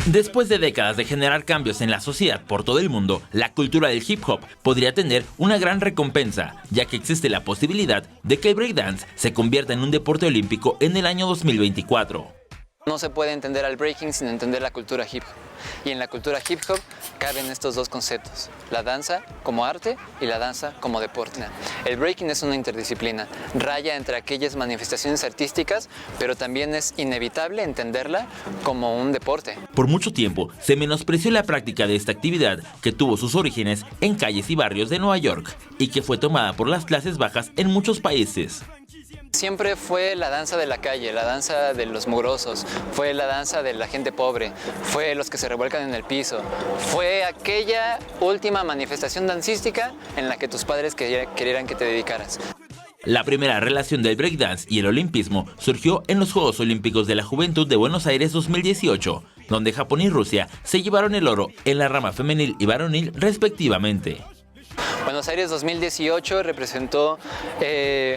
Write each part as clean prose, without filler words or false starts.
Después de décadas de generar cambios en la sociedad por todo el mundo, la cultura del hip hop podría tener una gran recompensa, ya que existe la posibilidad de que el breakdance se convierta en un deporte olímpico en el año 2024. No se puede entender al breaking sin entender la cultura hip hop. Y en la cultura hip hop caben estos dos conceptos, la danza como arte y la danza como deporte. El breaking es una interdisciplina, raya entre aquellas manifestaciones artísticas, pero también es inevitable entenderla como un deporte. Por mucho tiempo se menospreció la práctica de esta actividad, que tuvo sus orígenes en calles y barrios de Nueva York y que fue tomada por las clases bajas en muchos países. Siempre fue la danza de la calle, la danza de los mugrosos, fue la danza de la gente pobre, fue los que se revuelcan en el piso, fue aquella última manifestación dancística en la que tus padres querían que te dedicaras. La primera relación del breakdance y el olimpismo surgió en los Juegos Olímpicos de la Juventud de Buenos Aires 2018, donde Japón y Rusia se llevaron el oro en la rama femenil y varonil respectivamente. Buenos Aires 2018 representó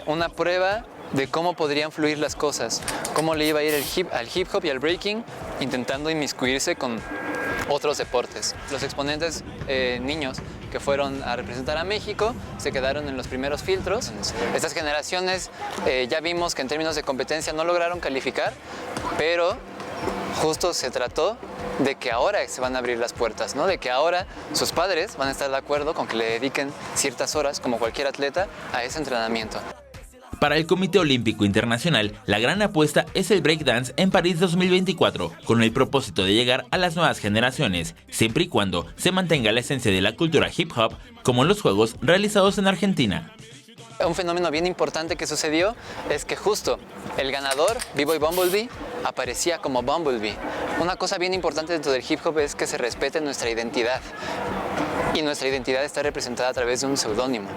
una prueba de cómo podrían fluir las cosas, cómo le iba a ir al hip hop y al breaking, intentando inmiscuirse con otros deportes. Los exponentes niños que fueron a representar a México se quedaron en los primeros filtros. Estas generaciones ya vimos que en términos de competencia no lograron calificar, pero justo se trató de que ahora se van a abrir las puertas, ¿no? De que ahora sus padres van a estar de acuerdo con que le dediquen ciertas horas, como cualquier atleta, a ese entrenamiento. Para el Comité Olímpico Internacional, la gran apuesta es el breakdance en París 2024, con el propósito de llegar a las nuevas generaciones, siempre y cuando se mantenga la esencia de la cultura hip hop, como en los juegos realizados en Argentina. Un fenómeno bien importante que sucedió es que justo el ganador, B-Boy Bumblebee, aparecía como Bumblebee. Una cosa bien importante dentro del hip hop es que se respete nuestra identidad, y nuestra identidad está representada a través de un seudónimo.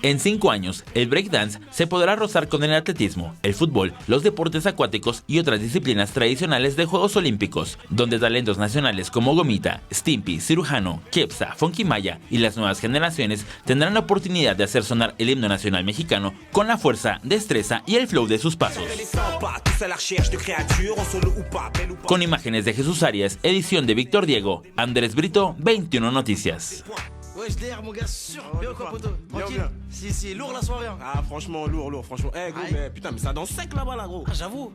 En 5 años, el breakdance se podrá rozar con el atletismo, el fútbol, los deportes acuáticos y otras disciplinas tradicionales de Juegos Olímpicos, donde talentos nacionales como Gomita, Stimpy, Cirujano, Kepsa, Funky Maya y las nuevas generaciones tendrán la oportunidad de hacer sonar el himno nacional mexicano con la fuerza, destreza y el flow de sus pasos. Con imágenes de Jesús Arias, edición de Víctor Diego, Andrés Brito, 21 Noticias. Ouais, je DR, mon gars, sûr. Bien quoi, poto? Tranquille. Si, lourd la soirée. Hein. Ah, franchement, lourd. Franchement, gros, mais putain, mais ça danse sec là-bas, là, gros. Ah, j'avoue.